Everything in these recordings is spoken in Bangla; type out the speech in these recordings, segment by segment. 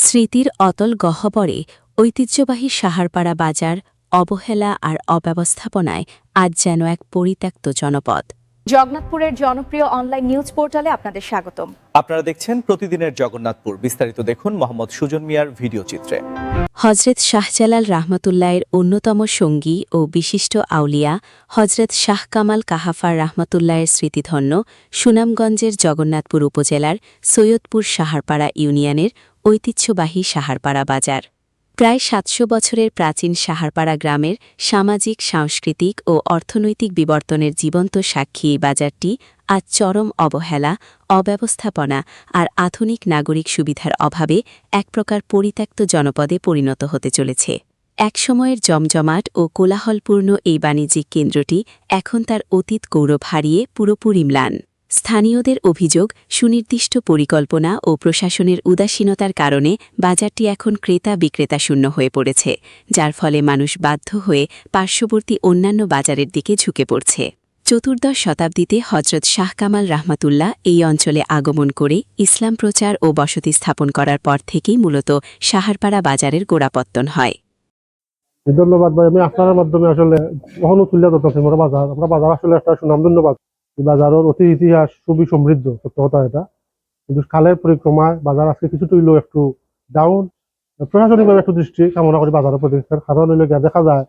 স্মৃতির অতল গহ্বরে ঐতিহ্যবাহী সাহারপাড়া বাজার অবহেলা আর অব্যবস্থাপনায় আজ যেন এক পরিত্যক্ত জনপদ। জগন্নাথপুরের জনপ্রিয় অনলাইন নিউজ পোর্টালে আপনাদের স্বাগতম। আপনারা দেখছেন প্রতিদিনের জগন্নাথপুর। বিস্তারিত দেখুন মোহাম্মদ সুজন মিয়ার ভিডিও চিত্রে। হজরত শাহজালাল রাহমাতুল্লাহের অন্যতম সঙ্গী ও বিশিষ্ট আউলিয়া হজরত শাহ কামাল কাহাফার রাহমাতুল্লাহের স্মৃতিধন্য সুনামগঞ্জের জগন্নাথপুর উপজেলার সৈয়দপুর সাহারপাড়া ইউনিয়নের ঐতিহ্যবাহী সাহারপাড়া বাজার। প্রায় ৭০০ বছরের প্রাচীন সাহারপাড়া গ্রামের সামাজিক, সাংস্কৃতিক ও অর্থনৈতিক বিবর্তনের জীবন্ত সাক্ষী এই বাজারটি আজ চরম অবহেলা, অব্যবস্থাপনা আর আধুনিক নাগরিক সুবিধার অভাবে এক প্রকার পরিত্যক্ত জনপদে পরিণত হতে চলেছে। একসময়ের জমজমাট ও কোলাহলপূর্ণ এই বাণিজ্যিক কেন্দ্রটি এখন তার অতীত গৌরব হারিয়ে পুরোপুরি ম্লান। স্থানীয়দের অভিযোগ, সুনির্দিষ্ট পরিকল্পনা ও প্রশাসনের উদাসীনতার কারণে বাজারটি এখন ক্রেতা বিক্রেতা শূন্য হয়ে পড়েছে, যার ফলে মানুষ বাধ্য হয়ে পার্শ্ববর্তী অন্যান্য বাজারের দিকে ঝুঁকে পড়ছে। চতুর্দশ শতাব্দীতে হজরত শাহ কামাল রাহমাতুল্লাহ এই অঞ্চলে আগমন করে ইসলাম প্রচার ও বসতি স্থাপন করার পর থেকেই মূলত সাহারপাড়া বাজারের গোড়াপত্তন হয়। ধন্যবাদ ভাই। আমি আপনার মাধ্যমে আসলে কখনো তুলে ধরতেছি আমরা বাজার আসলে একটা সুনামধন্য বাজার। এই বাজারের অতি ইতিহাস খুবই সমৃদ্ধ, সত্য কথা এটা। কিন্তু কালের পরিক্রমায় বাজার আজকে কিছু তুইলেও একটু ডাউন। প্রশাসনিকভাবে একটু দৃষ্টি কামনা করি বাজারের প্রতি। কারণ হইলে দেখা যায়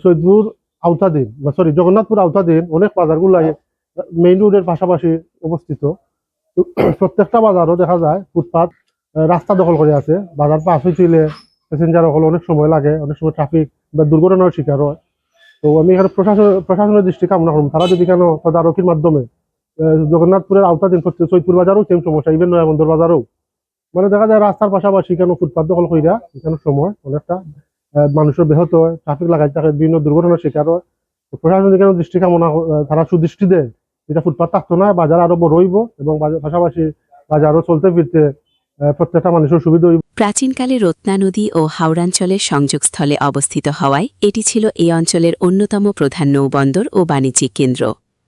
সৈয়দপুর আওতাধীন জগন্নাথপুর আওতাধীন অনেক বাজারগুলাই মেইন রোডের পাশাপাশি অবস্থিত। প্রত্যেকটা বাজারও দেখা যায় ফুটপাত রাস্তা দখল করে আছে। বাজার পাশ হইলে প্যাসেঞ্জার হলে অনেক সময় লাগে, অনেক সময় ট্রাফিক বা দুর্ঘটনার শিকার হয়। তো আমি এখানে প্রশাসনের দৃষ্টি কামনা করব, তারা যদি কেন তদারকির মাধ্যমে জগন্নাথপুরের আওতাধীন সৈয়দপুর বাজারও সেম সমস্যা, ইভেন নয়াবন্দর বাজারও মানে দেখা যায় রাস্তার পাশাপাশি কেন ফুটপাত দখল কইরা এখানে সময় অনেকটা মানুষের ব্যাহত হয়, ট্রাফিক লাগাই থাকে, বিভিন্ন দুর্ঘটনার শিকার হয়। প্রশাসন কেন দৃষ্টি কামনা, তারা সুদৃষ্টি দেয় এটা ফুটপাত থাকতো না, বাজার আরো বড় হইব এবং পাশাপাশি বাজারও চলতে ফিরতে প্রত্যেকটা মানুষের সুবিধা হইব। প্রাচীনকালে রত্না নদী ও হাওড়াঞ্চলের সংযোগস্থলে অবস্থিত হওয়ায় এটি ছিল এই অঞ্চলের অন্যতম প্রধান নৌবন্দর ও বাণিজ্যিক কেন্দ্র।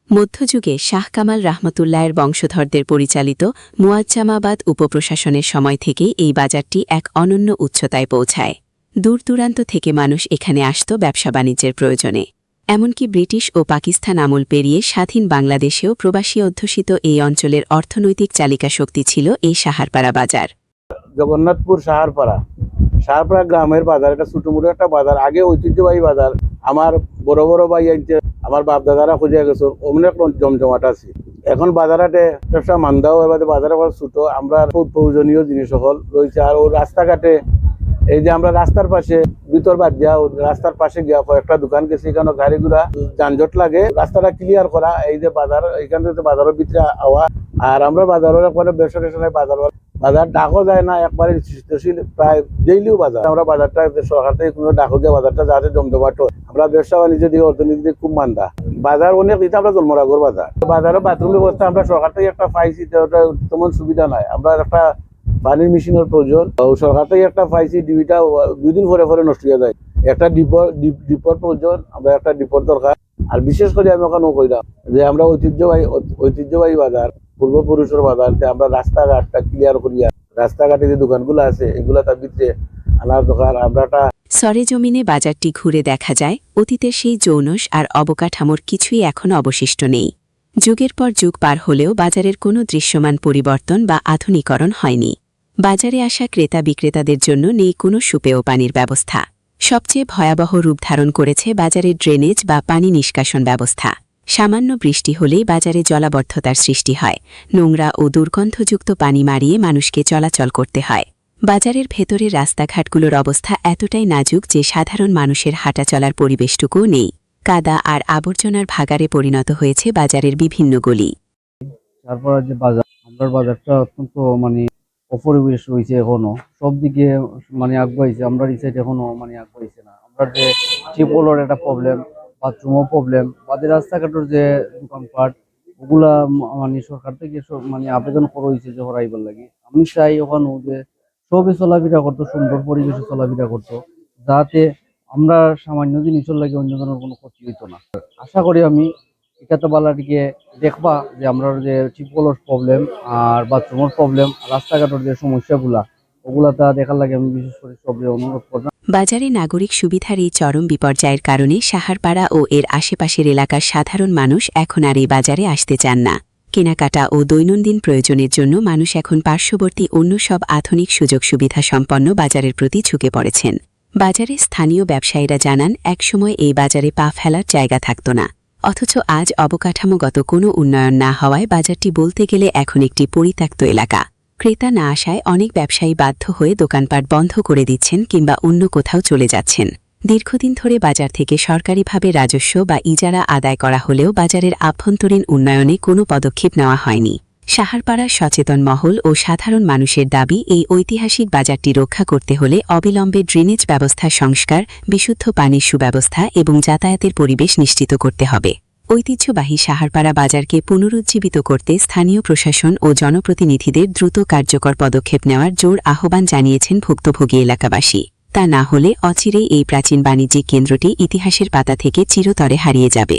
মধ্যযুগে শাহ কামাল রাহমাতুল্লাহের বংশধরদের পরিচালিত মুয়াজ্জামাবাদ উপপ্রশাসনের সময় থেকেই এই বাজারটি এক অনন্য উচ্চতায় পৌঁছায়। দূর দূরান্ত থেকে মানুষ এখানে আসত ব্যবসা বাণিজ্যের প্রয়োজনে। এমনকি ব্রিটিশ ও পাকিস্তান আমল পেরিয়ে স্বাধীন বাংলাদেশেও প্রবাসী অধ্যুষিত এই অঞ্চলের অর্থনৈতিক চালিকা শক্তি ছিল এই সাহারপাড়া বাজার। জগন্নাথপুর সাহারপাড়া গ্রামের বাজার, এটা ছোটমোটো একটা বাজার, আগে ঐতিহ্যবাহী বাজার। আমার বড় বড় ভাই আমার বাপ দাদারা খুঁজে গেছে, অনেক জমজমাট আছে। এখন বাজারহাটে ব্যবসা মান্দাও, এবার বাজারে ছোট, আমরা খুব প্রয়োজনীয় জিনিস সকল রয়েছে। আর ও রাস্তাঘাটে এই যে আমরা রাস্তার পাশে ভিতর বাদ দিয়া রাস্তার পাশে গিয়া কয়েকটা দোকান গেছি, এখানে গাড়ি ঘোড়া যানজট লাগে, রাস্তাটা ক্লিয়ার করা। এই যে বাজার, এখান থেকে বাজারের ভিতরে আওয়া, আর আমরা বাজারের একবারে বেসা বাজার ডাকও যায় না, একবারে স্থিতিশীল, প্রায় ডেইলিও বাজার। আমরা বাজারটা সরকার থেকে কোনো ডাকও গিয়ে বাজারটা যাতে জমজমাট হয়। আমরা ব্যবসা বাণিজ্য দিকে অর্থনীতি দিকে খুব মান্দা। বাজার অনেক দিতে আমরা জন্মরাগর বাজারের বাথরুম ব্যবস্থা আমরা সরকার থেকে একটা পাইছি, তেমন সুবিধা নাই। আমরা একটা পানির মেশিনের প্রয়োজন, সরকার থেকে একটা পাইছি, ডিবিটা 2 দিন পরে নষ্ট হয়ে যায়। একটা ডিপোর প্রয়োজন, আমরা একটা ডিপোর দরকার। আর বিশেষ করে আমি ওখানে কইলাম যে আমরা ঐতিহ্যবাহী বাজার, পূর্বপুরুষের বাজার, আমরা রাস্তাঘাটটা ক্লিয়ার করিয়া রাস্তাঘাটে যে দোকানগুলো আছে এগুলা তার ভিতরে আনার দরকার। আমরা সরেজমিনে বাজারটি ঘুরে দেখা যায় অতীতের সেই যৌনস আর অবকাঠামোর কিছুই এখন অবশিষ্ট নেই। যুগের পর যুগ পার হলেও বাজারের কোনো দৃশ্যমান পরিবর্তন বা আধুনিকরণ হয়নি। বাজারে আসা ক্রেতা বিক্রেতাদের জন্য নেই কোনো সুপেয় পানির ব্যবস্থা। সবচেয়ে ভয়াবহ রূপ ধারণ করেছে বাজারের ড্রেনেজ বা পানি নিষ্কাশন ব্যবস্থা। সামান্য বৃষ্টি হলেই বাজারে জলাবদ্ধতার সৃষ্টি হয়, নোংরা ও দুর্গন্ধযুক্ত পানি মারিয়ে মানুষকে চলাচল করতে হয়। বাজারের ভেতরের রাস্তাঘাটগুলোর অবস্থা এতটাই নাজুক যে সাধারণ মানুষের হাঁটা চলার পরিবেশটুকুও নেই। কাদা আর আবর্জনার ভাগাড়ে পরিণত হয়েছে বাজারের বিভিন্ন গলি। তারপর যে বাজার, আমরা বাজারটা অত্যন্ত অপরিবেশ হয়েছে, এখনো সব দিকে আগাইছে, আমরা এই সাইড এখনো আগাইছে না। আমরা যে টিউবওয়েলের একটা প্রবলেম, বাথরুমও প্রবলেম, বাদে রাস্তাঘাটের যে দোকানপাট ওগুলা সরকার থেকে আবেদন করা হয়েছে যে হরাইবার লাগে। আমি চাই ওখানে যে সবই চলাফেরা করতো, সুন্দর পরিবেশে চলাফেরা করতো, যাতে আমরা সামান্য জিনিসের লাগে অন্য জনের কোনো ক্ষতি হইতো না। আশা করি আমি এটা বালাটিকে দেখবা যে আমরা যে টিউবওয়েলের প্রবলেম আর বাথরুমের প্রবলেম, রাস্তাঘাটের যে সমস্যাগুলা ওগুলাটা দেখার লাগে আমি বিশেষ করে সবরে অনুরোধ করলাম। বাজারে নাগরিক সুবিধার এই চরম বিপর্যয়ের কারণে সাহারপাড়া ও এর আশেপাশের এলাকার সাধারণ মানুষ এখন আর এই বাজারে আসতে চান না। কেনাকাটা ও দৈনন্দিন প্রয়োজনের জন্য মানুষ এখন পার্শ্ববর্তী অন্য সব আধুনিক সুযোগ সুবিধা সম্পন্ন বাজারের প্রতি ঝুঁকে পড়েছেন। বাজারে স্থানীয় ব্যবসায়ীরা জানান, একসময় এই বাজারে পা ফেলার জায়গা থাকত না, অথচ আজ অবকাঠামোগত কোনো উন্নয়ন না হওয়ায় বাজারটি বলতে গেলে এখন একটি পরিত্যক্ত এলাকা। ক্রেতা না আসায় অনেক ব্যবসায়ী বাধ্য হয়ে দোকানপাট বন্ধ করে দিচ্ছেন কিংবা অন্য কোথাও চলে যাচ্ছেন। দীর্ঘদিন ধরে বাজার থেকে সরকারিভাবে রাজস্ব বা ইজারা আদায় করা হলেও বাজারের আভ্যন্তরীণ উন্নয়নে কোনো পদক্ষেপ নেওয়া হয়নি। সাহারপাড়ার সচেতন মহল ও সাধারণ মানুষের দাবি, এই ঐতিহাসিক বাজারটি রক্ষা করতে হলে অবিলম্বে ড্রেনেজ ব্যবস্থা সংস্কার, বিশুদ্ধ পানির সুব্যবস্থা এবং যাতায়াতের পরিবেশ নিশ্চিত করতে হবে। ঐতিহ্যবাহী সাহারপাড়া বাজারকে পুনরুজ্জীবিত করতে স্থানীয় প্রশাসন ও জনপ্রতিনিধিদের দ্রুত কার্যকর পদক্ষেপ নেওয়ার জোর আহ্বান জানিয়েছেন ভুক্তভোগী এলাকাবাসী। তা না হলে অচিরেই এই প্রাচীন বাণিজ্যিক কেন্দ্রটি ইতিহাসের পাতা থেকে চিরতরে হারিয়ে যাবে।